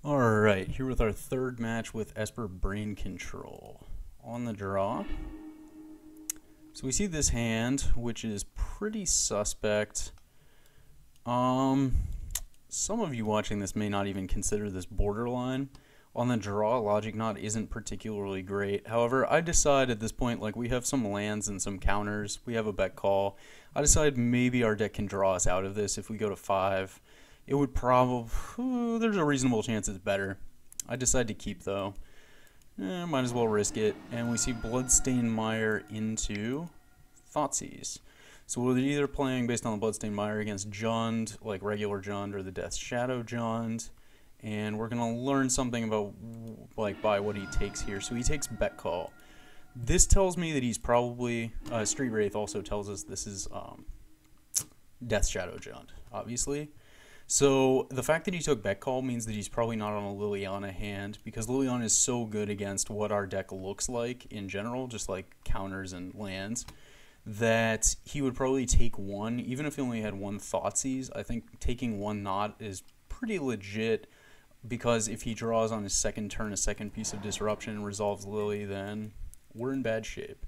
Alright, here with our third match with Esper Brain Control. On the draw. So we see this hand, which is pretty suspect. Some of you watching this may not even consider this borderline. On the draw, Logic Knot isn't particularly great. However, I decide at this point, like, we have some lands and some counters. We have a bet call. I decide maybe our deck can draw us out of this if we go to 5. It would probably... there's a reasonable chance it's better. I decide to keep, though. Might as well risk it. And we see Bloodstained Mire into Thoughtseize. So we're either playing based on the Bloodstained Mire against Jund, like regular Jund, or the Death Shadow Jund. And we're going to learn something about, like, by what he takes here. So he takes Bet Call. This tells me that he's probably... Street Wraith also tells us this is Death Shadow Jund, obviously. So the fact that he took Bet Call means that he's probably not on a Liliana hand, because Liliana is so good against what our deck looks like in general, just like counters and lands, that he would probably take one, even if he only had one Thoughtseize. I think taking one Knot is pretty legit, because if he draws on his second turn a second piece of disruption and resolves Lily, then we're in bad shape.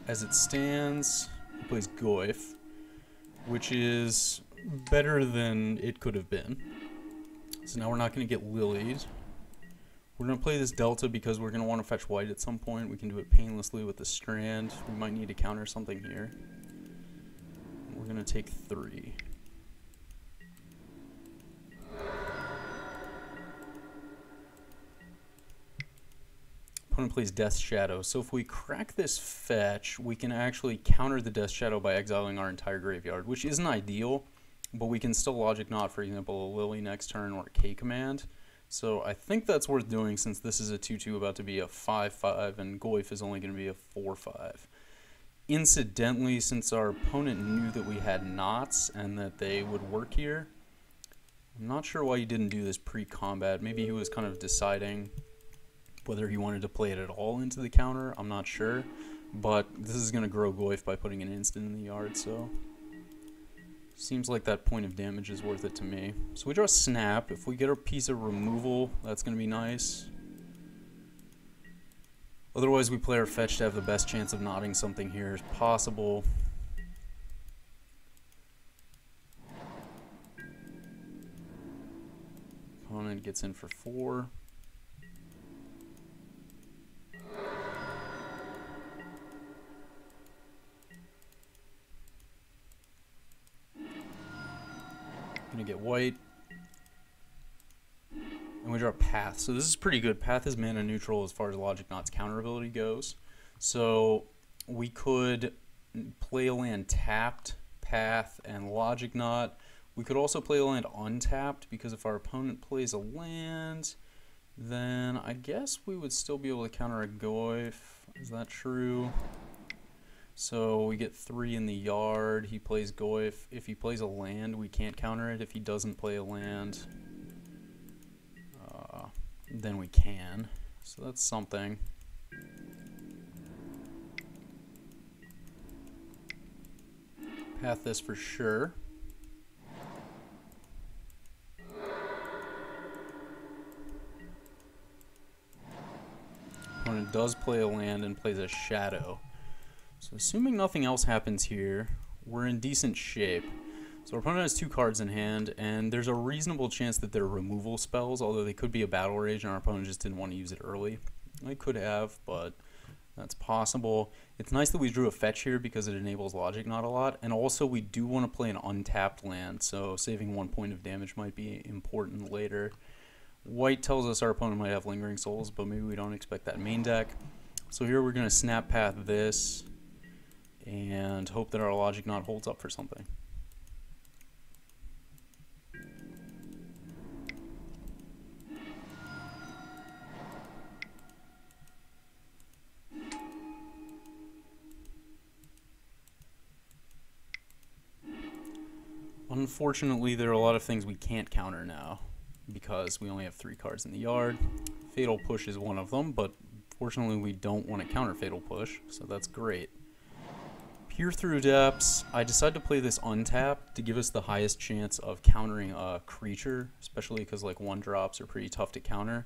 As it stands, he plays Goyf, which is better than it could have been. So now we're not going to get lilied. We're going to play this Delta because we're going to want to fetch white at some point. We can do it painlessly with the Strand. We might need to counter something here. We're going to take 3. Opponent plays Death Shadow. So if we crack this fetch, we can actually counter the Death Shadow by exiling our entire graveyard, which isn't ideal, but we can still Logic Knot, for example, a Lily next turn or a K command. So I think that's worth doing, since this is a 2-2 about to be a 5-5, and Goyf is only going to be a 4-5. Incidentally, since our opponent knew that we had knots and that they would work here, I'm not sure why he didn't do this pre-combat. Maybe he was kind of deciding whether he wanted to play it at all into the counter. I'm not sure, but this is going to grow Goyf by putting an instant in the yard, so seems like that point of damage is worth it to me. So we draw Snap. If we get a piece of removal, that's going to be nice. Otherwise, we play our fetch to have the best chance of knotting something here as possible. Opponent gets in for 4. Gonna get white, and we draw Path. So this is pretty good. Path is mana neutral as far as Logic Knot's counter ability goes. So we could play a land tapped, Path, and Logic Knot. We could also play a land untapped, because if our opponent plays a land, then I guess we would still be able to counter a Goyf. Is that true? So we get 3 in the yard. He plays Goyf. If he plays a land, we can't counter it. If he doesn't play a land, then we can. So that's something. Path this for sure. Opponent does play a land and plays a shadow. So assuming nothing else happens here, we're in decent shape. So our opponent has 2 cards in hand, and there's a reasonable chance that they're removal spells, although they could be a Battle Rage and our opponent just didn't want to use it early. They could have, but that's possible. It's nice that we drew a fetch here because it enables Logic Knot a lot, and also we do want to play an untapped land, so saving 1 point of damage might be important later. White tells us our opponent might have Lingering Souls, but maybe we don't expect that main deck. So here we're going to Snap Path this, and hope that our Logic Knot holds up for something. Unfortunately, there are a lot of things we can't counter now, because we only have 3 cards in the yard. Fatal Push is one of them, but fortunately we don't want to counter Fatal Push, so that's great. Peer Through Depths, I decided to play this untapped to give us the highest chance of countering a creature, especially because like 1-drops are pretty tough to counter.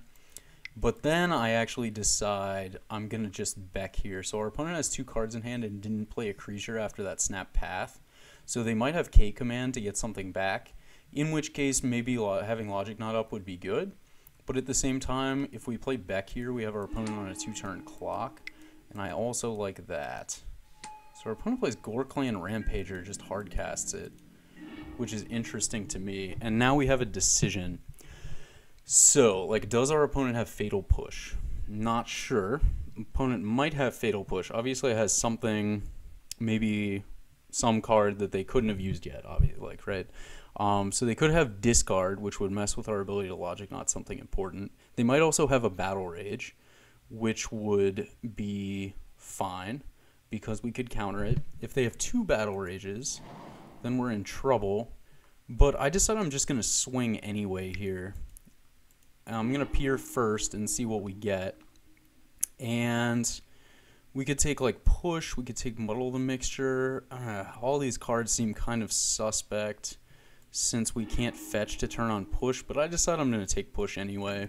But then I actually decide I'm going to just Beck here. So our opponent has 2 cards in hand and didn't play a creature after that Snap Path. So they might have K Command to get something back, in which case maybe having Logic Knot up would be good. But at the same time, if we play Beck here, we have our opponent on a 2-turn clock, and I also like that. So our opponent plays Gore-Clan Rampager, just hard casts it, which is interesting to me. And now we have a decision. So, like, does our opponent have Fatal Push? Not sure. Opponent might have Fatal Push. Obviously, it has something, maybe some card that they couldn't have used yet, obviously, like, right? So they could have Discard, which would mess with our ability to Logic Knot something important. They might also have a Battle Rage, which would be fine, because we could counter it. If they have 2 Battle Rages, then we're in trouble. But I decided I'm just going to swing anyway here. I'm going to peer first and see what we get. And we could take like Push, we could take Muddle the Mixture. All these cards seem kind of suspect since we can't fetch to turn on Push, but I decided I'm going to take Push anyway.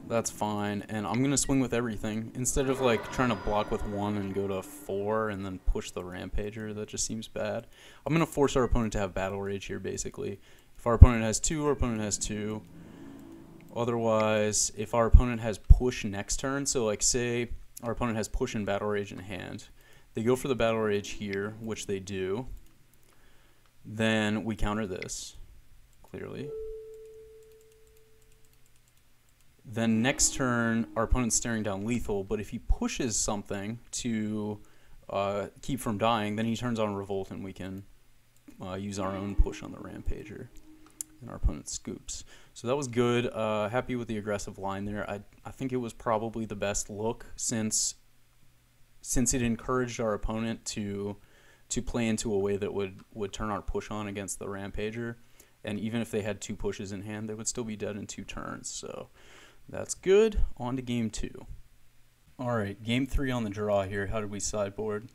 That's fine, and I'm going to swing with everything. Instead of like trying to block with 1 and go to 4 and then push the Rampager, that just seems bad. I'm going to force our opponent to have Battle Rage here, basically. If our opponent has 2, our opponent has 2. Otherwise, if our opponent has Push next turn, so like say our opponent has Push and Battle Rage in hand, they go for the Battle Rage here, which they do, then we counter this, clearly. Then next turn, our opponent's staring down lethal, but if he pushes something to keep from dying, then he turns on Revolt and we can use our own push on the Rampager. And our opponent scoops. So that was good. Happy with the aggressive line there. I think it was probably the best look since it encouraged our opponent to play into a way that would turn our push on against the Rampager. And even if they had 2 pushes in hand, they would still be dead in 2 turns. So that's good. On to game 2. All right, game 3 on the draw here. How did we sideboard?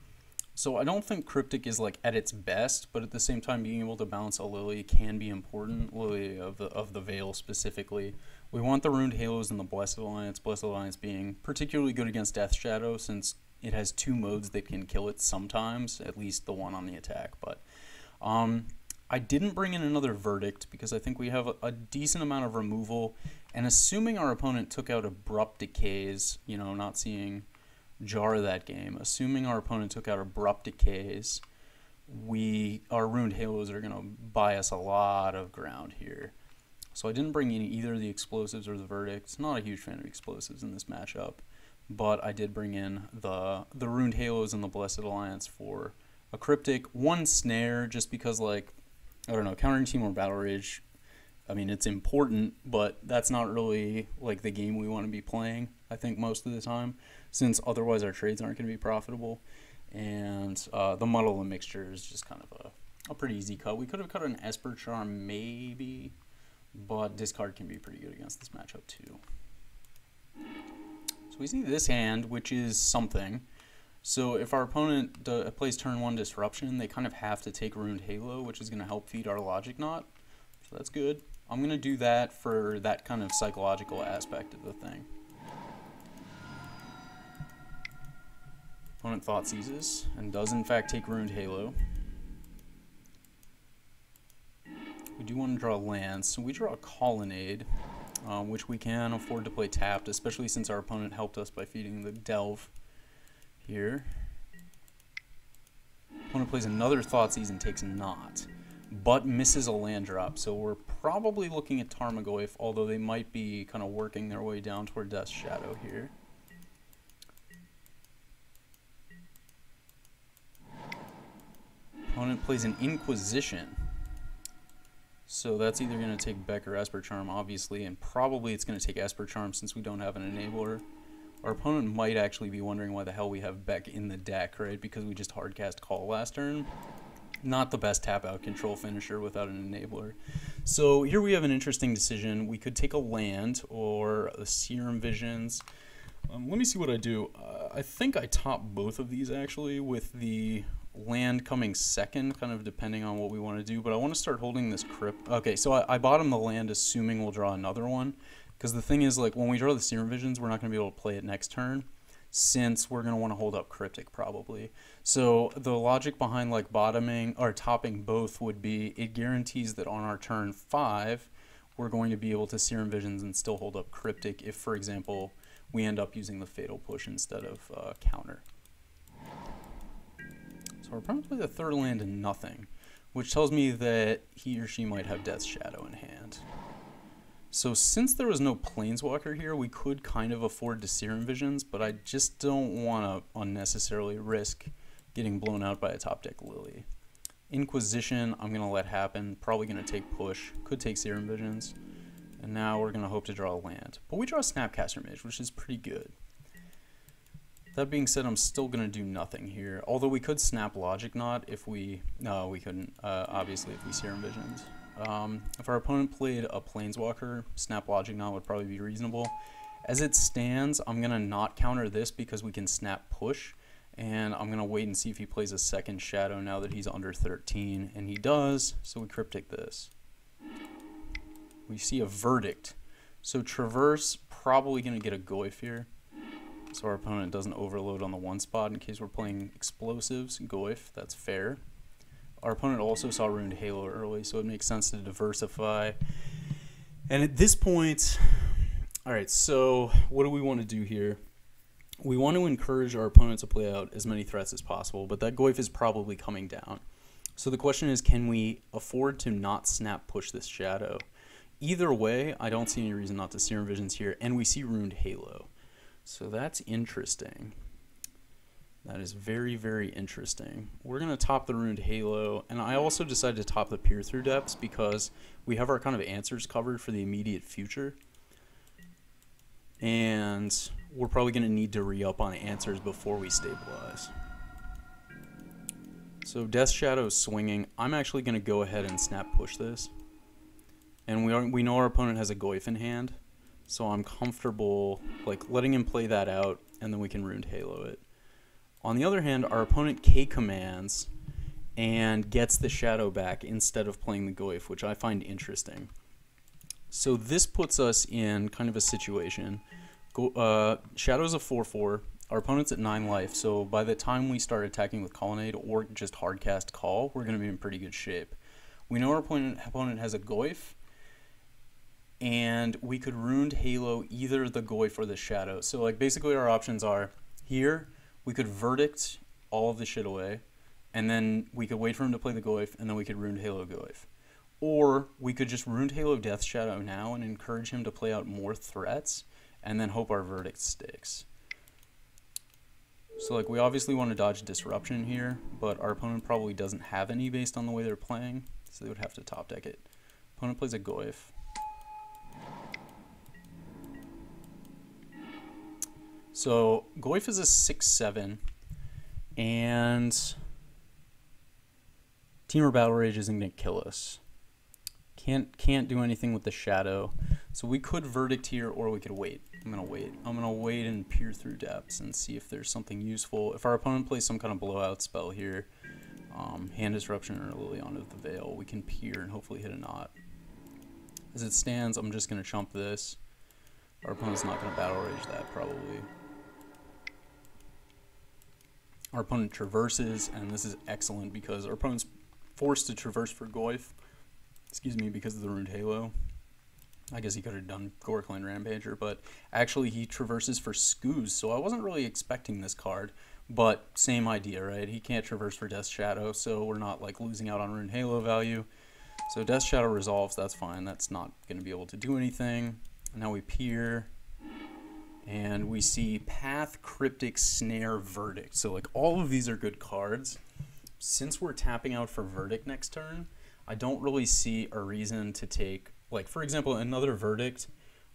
So I don't think Cryptic is like at its best, but at the same time, being able to bounce a Lily can be important. Lily of the Veil specifically. We want the Runed Halos and the Blessed Alliance. Blessed Alliance being particularly good against Death Shadow since it has 2 modes that can kill it sometimes, at least the one on the attack. But I didn't bring in another Verdict because I think we have a decent amount of removal, and assuming our opponent took out Abrupt Decays, you know, not seeing Jar that game, assuming our opponent took out Abrupt Decays, our Runed Halos are going to buy us a lot of ground here. So I didn't bring in either the Explosives or the Verdicts. Not a huge fan of Explosives in this matchup, but I did bring in the Runed Halos and the Blessed Alliance for a Cryptic. 1 Snare, just because, like, I don't know, countering Team or Battle Rage, I mean, it's important, but that's not really like the game we want to be playing, I think, most of the time, since otherwise our trades aren't going to be profitable. And the Muddle and Mixture is just kind of a pretty easy cut. We could have cut an Esper Charm, maybe, but Discard can be pretty good against this matchup, too. So we see this hand, which is something. So if our opponent plays turn 1 Disruption, they kind of have to take Runed Halo, which is going to help feed our Logic Knot. So that's good. I'm going to do that for that kind of psychological aspect of the thing. Opponent Thought Seizes and does in fact take Runed Halo. We do want to draw lands, so we draw a Colonnade, which we can afford to play tapped, especially since our opponent helped us by feeding the Delve here. Opponent plays another Thoughtseize and takes Knot, but misses a land drop, so we're probably looking at Tarmogoyf, although they might be kind of working their way down toward Death Shadow here. Opponent plays an Inquisition, so that's either going to take Beck or Esper Charm, obviously, and probably it's going to take Esper Charm since we don't have an Enabler. Our opponent might actually be wondering why the hell we have Beck in the deck, right? Because we just hardcast Call last turn. Not the best tap-out control finisher without an Enabler. So here we have an interesting decision. We could take a land or the Serum Visions. Let me see what I do. I think I top both of these, actually, with the land coming second, kind of depending on what we want to do, but I want to start holding this crypt. Okay, so I bottom the land assuming we'll draw another one, because the thing is, like, when we draw the Serum Visions, we're not going to be able to play it next turn, since we're going to want to hold up Cryptic probably. So the logic behind like bottoming or topping both would be it guarantees that on our turn 5, we're going to be able to Serum Visions and still hold up Cryptic if, for example, we end up using the Fatal Push instead of counter. So our opponent plays a third land and nothing, which tells me that he or she might have Death's Shadow in hand. So since there was no Planeswalker here, we could kind of afford to Serum Visions, but I just don't want to unnecessarily risk getting blown out by a top deck Lily. Inquisition, I'm going to let happen, probably going to take push, could take Serum Visions, and now we're going to hope to draw a land. But we draw a Snapcaster Mage, which is pretty good. That being said, I'm still going to do nothing here, although we could Snap Logic Knot if we... No, we couldn't, obviously, if we Serum Visions. If our opponent played a Planeswalker, Snap Logic Knot would probably be reasonable. As it stands, I'm going to not counter this because we can Snap Push, and I'm going to wait and see if he plays a second Shadow now that he's under 13, and he does, so we Cryptic this. We see a Verdict. So Traverse, probably going to get a Goyf here, so our opponent doesn't overload on the one spot in case we're playing Explosives. Goyf, that's fair. Our opponent also saw Ruined Halo early, so it makes sense to diversify. And at this point, alright, so what do we want to do here? We want to encourage our opponent to play out as many threats as possible, but that Goyf is probably coming down. So the question is, can we afford to not Snap Push this Shadow? Either way, I don't see any reason not to Serum Visions here, and we see Ruined Halo. So that's interesting. That is very, very interesting. We're going to top the Ruined Halo, and I also decided to top the Peer Through Depths because we have our kind of answers covered for the immediate future. And we're probably going to need to re-up on answers before we stabilize. So Death Shadow is swinging. I'm actually going to go ahead and Snap Push this. And we know our opponent has a Goyf in hand, so I'm comfortable like letting him play that out, and then we can Ruined Halo it. On the other hand, our opponent K-commands and gets the Shadow back instead of playing the Goyf, which I find interesting. So this puts us in kind of a situation. Shadow's a 4/4. Our opponent's at 9 life, so by the time we start attacking with Colonnade or just hardcast Call, we're going to be in pretty good shape. We know our opponent has a Goyf, and we could Ruined Halo either the Goyf or the Shadow. So like basically our options are here, we could Verdict all of the shit away, and then we could wait for him to play the Goyf, and then we could Ruined Halo Goyf. Or we could just Ruined Halo Death Shadow now and encourage him to play out more threats, and then hope our Verdict sticks. So like we obviously want to dodge Disruption here, but our opponent probably doesn't have any based on the way they're playing, so they would have to top deck it. Opponent plays a Goyf. So Goyf is a 6/7, and Temur Battle Rage isn't going to kill us. Can't do anything with the Shadow. So we could Verdict here, or we could wait. I'm going to wait. I'm going to wait and Peer Through Depths and see if there's something useful. If our opponent plays some kind of blowout spell here, Hand Disruption or Liliana of the Veil, we can peer and hopefully hit a knot. As it stands, I'm just going to chump this. Our opponent's not going to Battle Rage that, probably. Our opponent traverses, and this is excellent because our opponent's forced to traverse for Goyf. Excuse me, because of the Ruined Halo. I guess he could have done Gorkland Rampager, but actually he traverses for Scooze, so I wasn't really expecting this card, but same idea, right? He can't traverse for Death Shadow, so we're not like losing out on Ruined Halo value. So Death Shadow resolves, that's fine, that's not going to be able to do anything. And now we peer, and we see Path, Cryptic, Snare, Verdict. So like all of these are good cards. Since we're tapping out for Verdict next turn, I don't really see a reason to take, like for example, another Verdict.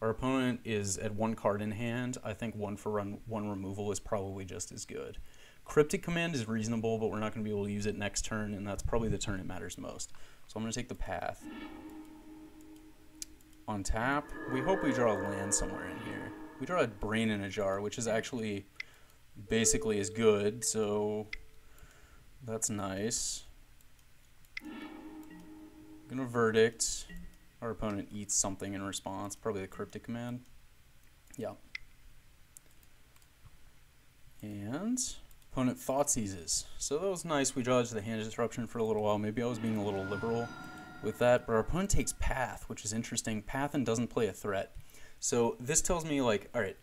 Our opponent is at 1 card in hand. I think 1 for 1 removal is probably just as good. Cryptic Command is reasonable, but we're not going to be able to use it next turn, and that's probably the turn it matters most. So I'm going to take the Path. On tap, we hope we draw a land somewhere in here. We draw a Brain in a Jar, which is actually basically as good, so That's nice. Gonna verdict. Our opponent eats something in response, probably the cryptic command. Yeah. And opponent thought seizes. So that was nice. We dodged the hand disruption for a little while. Maybe I was being a little liberal with that, but our opponent takes path, which is interesting. Path and doesn't play a threat. So this tells me, like, all right,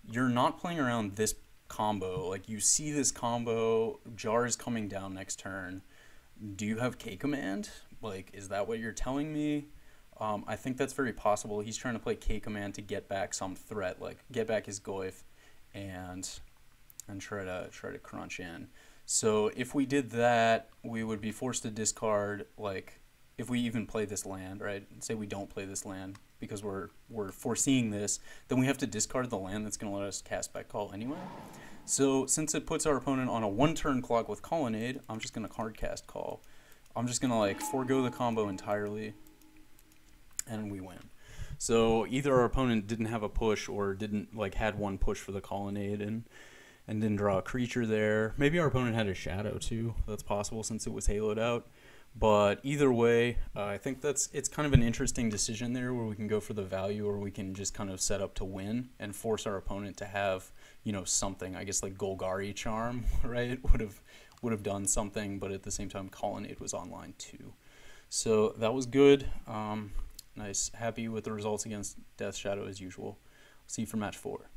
you're not playing around this combo. Like, you see this combo, Jar is coming down next turn. Do you have K command? Like, is that what you're telling me? I think that's very possible. He's trying to play K command to get back some threat, like get back his Goyf and try to crunch in. So if we did that, we would be forced to discard, like, if we even play this land, right? Say we don't play this land because we're foreseeing this, then we have to discard the land that's going to let us cast back call anyway. So since it puts our opponent on a 1-turn clock with Colonnade, I'm just going to card cast call. I'm just going to, like, forego the combo entirely, and we win. So either our opponent didn't have a push or didn't, like, had one push for the Colonnade and didn't draw a creature there. Maybe our opponent had a shadow too. That's possible since it was haloed out. But either way, I think it's kind of an interesting decision there where we can go for the value or we can just kind of set up to win and force our opponent to have, you know, something. I guess like Golgari Charm, right? Would have done something, but at the same time Colonnade was online too. So that was good. Nice. Happy with the results against Death Shadow as usual. See you for match 4.